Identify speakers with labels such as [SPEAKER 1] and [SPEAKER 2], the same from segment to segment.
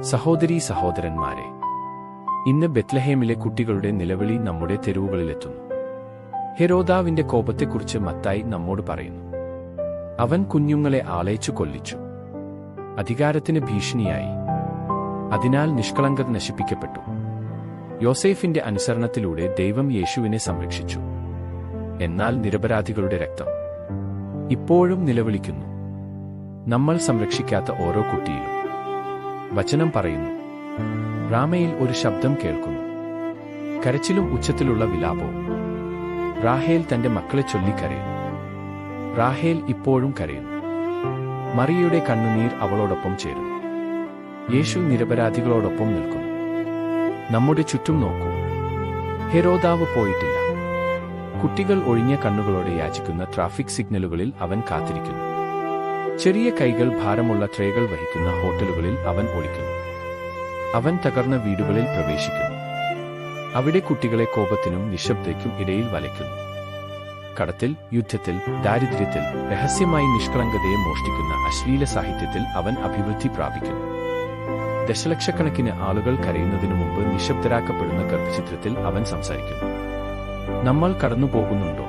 [SPEAKER 1] സഹോദരീ സഹോദരന്മാരെ, ഇന്ന് ബെത്ലഹേമിലെ കുട്ടികളുടെ നിലവിളി നമ്മുടെ തെരുവുകളിലെത്തുന്നു. ഹെരോദാവിന്റെ കോപത്തെക്കുറിച്ച് മത്തായി നമ്മോട് പറയുന്നു. അവൻ കുഞ്ഞുങ്ങളെ ആളയച്ചു കൊല്ലിച്ചു. അധികാരത്തിന് ഭീഷണിയായി. അതിനാൽ നിഷ്കളങ്കത നശിപ്പിക്കപ്പെട്ടു. യോസേഫിന്റെ അനുസരണത്തിലൂടെ ദൈവം യേശുവിനെ സംരക്ഷിച്ചു. എന്നാൽ നിരപരാധികളുടെ രക്തം ഇപ്പോഴും നിലവിളിക്കുന്നു. നമ്മൾ സംരക്ഷിക്കാത്ത ഓരോ കുട്ടിയിലും. വചനം പറയുന്നു, റാമയിൽ ഒരു ശബ്ദം കേൾക്കുന്നു, കരച്ചിലും ഉച്ചത്തിലുള്ള വിലാപവും. റാഹേൽ തന്റെ മക്കളെ ചൊല്ലിക്കരയുന്നു. റാഹേൽ ഇപ്പോഴും കരയുന്നു. മറിയയുടെ കണ്ണുനീർ അവളോടൊപ്പം ചേരുന്നു. യേശു നിരപരാധികളോടൊപ്പം നിൽക്കുന്നു. നമ്മുടെ ചുറ്റും നോക്കൂ. ഹെരോദാവ് പോയിട്ടില്ല. കുട്ടികൾ ഒഴിഞ്ഞ കണ്ണുകളോടെ യാചിക്കുന്ന ട്രാഫിക് സിഗ്നലുകളിൽ അവൻ കാത്തിരിക്കുന്നു. ചെറിയ കൈകൾ ഭാരമുള്ള ട്രേകൾ വഹിക്കുന്ന ഹോട്ടലുകളിൽ അവൻ ഒളിക്കുന്നു. അവൻ തകർന്ന വീടുകളിൽ പ്രവേശിക്കുന്നു. അവിടെ കുട്ടികളെ കോപത്തിനും നിശബ്ദതയ്ക്കും ഇടയിൽ വലയ്ക്കുന്നു. കടത്തിൽ, യുദ്ധത്തിൽ, ദാരിദ്ര്യത്തിൽ, രഹസ്യമായി നിഷ്കളങ്കതയെ മോഷ്ടിക്കുന്ന അശ്ലീല സാഹിത്യത്തിൽ അവൻ അഭിവൃദ്ധി പ്രാപിക്കുന്നു. ദശലക്ഷക്കണക്കിന് ആളുകൾ കരയുന്നതിനു മുമ്പ് നിശബ്ദരാക്കപ്പെടുന്ന ഗർഭചിത്രത്തിൽ അവൻ സംസാരിക്കുന്നു. നമ്മൾ കടന്നുപോകുന്നുണ്ടോ?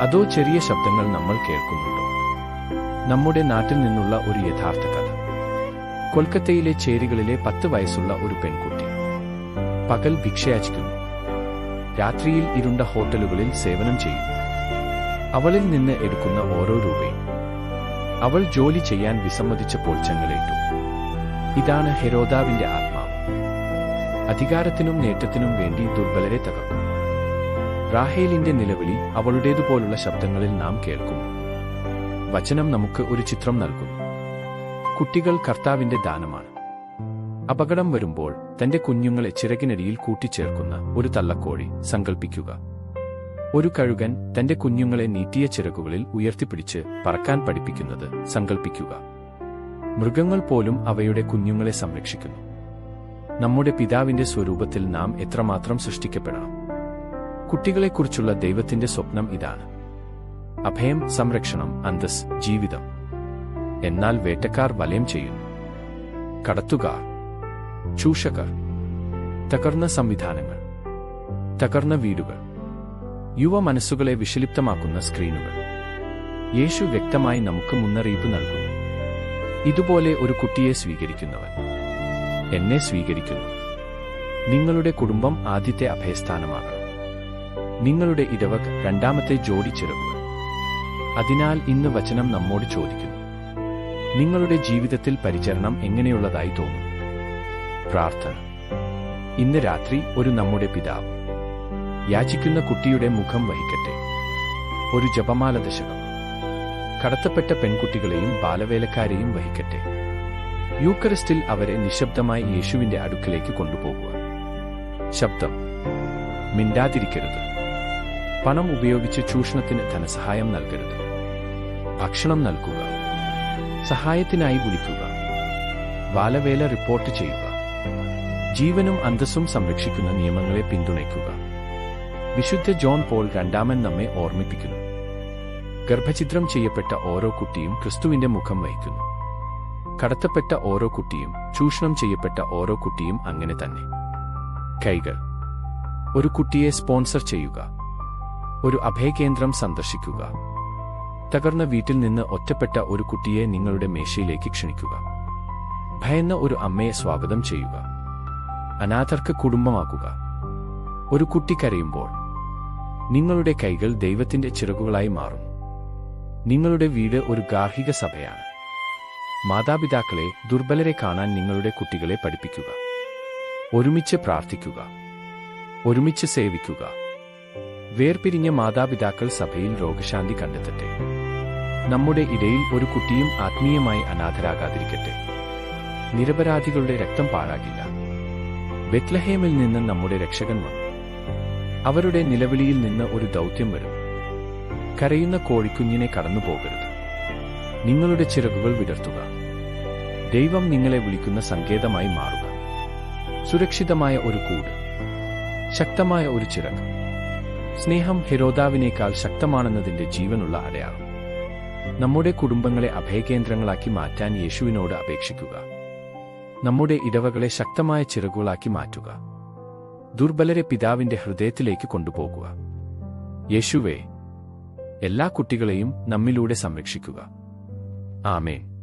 [SPEAKER 1] അതോ ചെറിയ ശബ്ദങ്ങൾ നമ്മൾ കേൾക്കുന്നുണ്ടോ? നമ്മുടെ നാട്ടിൽ നിന്നുള്ള ഒരു യഥാർത്ഥ കഥ. കൊൽക്കത്തയിലെ ചേരികളിലെ 10 വയസ്സുള്ള ഒരു പെൺകുട്ടി പകൽ ഭിക്ഷയാചിക്കുന്നു. രാത്രിയിൽ ഇരുണ്ട ഹോട്ടലുകളിൽ സേവനം ചെയ്യുന്നു. അവളിൽ നിന്ന് എടുക്കുന്ന ഓരോ രൂപയും അവൾ ജോലി ചെയ്യാൻ വിസമ്മതിച്ചപ്പോൾ ചെങ്ങലേറ്റു. ഇതാണ് ഹെരോദാവിന്റെ ആത്മാവ്. അധികാരത്തിനും നേട്ടത്തിനും വേണ്ടി ദുർബലരെ തകർക്കും. റാഹേലിന്റെ നിലവിളി അവളുടേതുപോലുള്ള ശബ്ദങ്ങളിൽ നാം കേൾക്കുന്നു. വചനം നമുക്ക് ഒരു ചിത്രം നൽകുന്നു. കുട്ടികൾ കർത്താവിന്റെ ദാനമാണ്. അപകടം വരുമ്പോൾ തന്റെ കുഞ്ഞുങ്ങളെ ചിറകിനടിയിൽ കൂട്ടിച്ചേർക്കുന്ന ഒരു തള്ളക്കോഴി സങ്കൽപ്പിക്കുക. ഒരു കഴുകൻ തന്റെ കുഞ്ഞുങ്ങളെ നീട്ടിയ ചിറകുകളിൽ ഉയർത്തിപ്പിടിച്ച് പറക്കാൻ പഠിപ്പിക്കുന്നത് സങ്കൽപ്പിക്കുക. മൃഗങ്ങൾ പോലും അവയുടെ കുഞ്ഞുങ്ങളെ സംരക്ഷിക്കുന്നു. നമ്മുടെ പിതാവിന്റെ സ്വരൂപത്തിൽ നാം എത്രമാത്രം സൃഷ്ടിക്കപ്പെടണം. കുട്ടികളെക്കുറിച്ചുള്ള ദൈവത്തിന്റെ സ്വപ്നം ഇതാണ്: അഭയം, സംരക്ഷണം, അന്തസ്, ജീവിതം. എന്നാൽ വേട്ടക്കാർ വലയം ചെയ്യുന്നു. കടത്തുകാർ, ചൂഷകർ, തകർന്ന സംവിധാനങ്ങൾ, തകർന്ന വീടുകൾ, യുവ മനസ്സുകളെ വിഷലിപ്തമാക്കുന്ന സ്ക്രീനുകൾ. യേശു വ്യക്തമായി നമുക്ക് മുന്നറിയിപ്പ് നൽകുന്നു. ഇതുപോലെ ഒരു കുട്ടിയെ സ്വീകരിക്കുന്നവൻ എന്നെ സ്വീകരിക്കുന്നു. നിങ്ങളുടെ കുടുംബം ആദ്യത്തെ അഭയസ്ഥാനമാകണം. നിങ്ങളുടെ ഇടവക് രണ്ടാമത്തെ ജോഡി ചിറകുകൾ. അതിനാൽ ഇന്ന് വചനം നമ്മോട് ചോദിക്കുന്നു, നിങ്ങളുടെ ജീവിതത്തിൽ പരിചരണം എങ്ങനെയുള്ളതായി തോന്നും? പ്രാർത്ഥന. ഇന്ന് രാത്രി ഒരു നമ്മുടെ പിതാവ് യാചിക്കുന്ന കുട്ടിയുടെ മുഖം വഹിക്കട്ടെ. ഒരു ജപമാല ദശകം. കടത്തപ്പെട്ട പെൺകുട്ടികളെയും ബാലവേലക്കാരെയും വഹിക്കട്ടെ. യൂക്കറിസ്റ്റിൽ അവരെ നിശബ്ദമായി യേശുവിന്റെ അടുക്കലേക്ക് കൊണ്ടുപോകുക. ശബ്ദം. മിണ്ടാതിരിക്കരുത്. പണം ഉപയോഗിച്ച് ചൂഷണത്തിന് ധനസഹായം നൽകരുത്. ഭക്ഷണം നൽകുക. സഹായത്തിനായി വിളിക്കുക. ബാലവേല റിപ്പോർട്ട് ചെയ്യുക. ജീവനും അന്തസ്സും സംരക്ഷിക്കുന്ന നിയമങ്ങളെ പിന്തുണയ്ക്കുക. വിശുദ്ധ ജോൺ പോൾ രണ്ടാമൻ നമ്മെ ഓർമ്മിപ്പിക്കുന്നു. ഗർഭഛിദ്രം ചെയ്യപ്പെട്ട ഓരോ കുട്ടിയും ക്രിസ്തുവിന്റെ മുഖം വഹിക്കുന്നു. കടത്തപ്പെട്ട ഓരോ കുട്ടിയും, ചൂഷണം ചെയ്യപ്പെട്ട ഓരോ കുട്ടിയും അങ്ങനെ തന്നെ. കൈകൾ. ഒരു കുട്ടിയെ സ്പോൺസർ ചെയ്യുക. ഒരു അഭയകേന്ദ്രം സന്ദർശിക്കുക. തകർന്ന വീട്ടിൽ നിന്ന് ഒറ്റപ്പെട്ട ഒരു കുട്ടിയെ നിങ്ങളുടെ മേശയിലേക്ക് ക്ഷണിക്കുക. ഭയന്ന ഒരു അമ്മയെ സ്വാഗതം ചെയ്യുക. അനാഥർക്ക് കുടുംബമാക്കുക. ഒരു കുട്ടി കരയുമ്പോൾ നിങ്ങളുടെ കൈകൾ ദൈവത്തിന്റെ ചിറകുകളായി മാറുന്നു. നിങ്ങളുടെ വീട് ഒരു ഗാർഹിക സഭയാണ്. മാതാപിതാക്കളെ, ദുർബലരെ കാണാൻ നിങ്ങളുടെ കുട്ടികളെ പഠിപ്പിക്കുക. ഒരുമിച്ച് പ്രാർത്ഥിക്കുക. ഒരുമിച്ച് സേവിക്കുക. വേർപിരിഞ്ഞ മാതാപിതാക്കൾ സഭയിൽ രോഗശാന്തി കണ്ടെത്തട്ടെ. നമ്മുടെ ഇടയിൽ ഒരു കുട്ടിയും ആത്മീയമായി അനാഥരാകാതിരിക്കട്ടെ. നിരപരാധികളുടെ രക്തം പാഴാകില്ല. ബെത്ലഹേമിൽ നിന്ന് നമ്മുടെ രക്ഷകൻ വന്നു. അവരുടെ നിലവിളിയിൽ നിന്ന് ഒരു ദൗത്യം വരും. കരയുന്ന കോഴിക്കുഞ്ഞിനെ കടന്നുപോകരുത്. നിങ്ങളുടെ ചിറകുകൾ വിടർത്തുക. ദൈവം നിങ്ങളെ വിളിക്കുന്ന സങ്കേതമായി മാറുക. സുരക്ഷിതമായ ഒരു കൂട്. ശക്തമായ ഒരു ചിറക്. സ്നേഹം ഹെരോദാവിനേക്കാൾ ശക്തമാണെന്നതിന്റെ ജീവനുള്ള അടയാളം. നമ്മുടെ കുടുംബങ്ങളെ അഭയകേന്ദ്രങ്ങളാക്കി മാറ്റാൻ യേശുവിനോട് അപേക്ഷിക്കുക. നമ്മുടെ ഇടവകളെ ശക്തമായ ചിറകുകളാക്കി മാറ്റുക. ദുർബലരെ പിതാവിന്റെ ഹൃദയത്തിലേക്ക് കൊണ്ടുപോകുക. യേശുവേ, എല്ലാ കുട്ടികളെയും നമ്മിലൂടെ സംരക്ഷിക്കുക. ആമേൻ.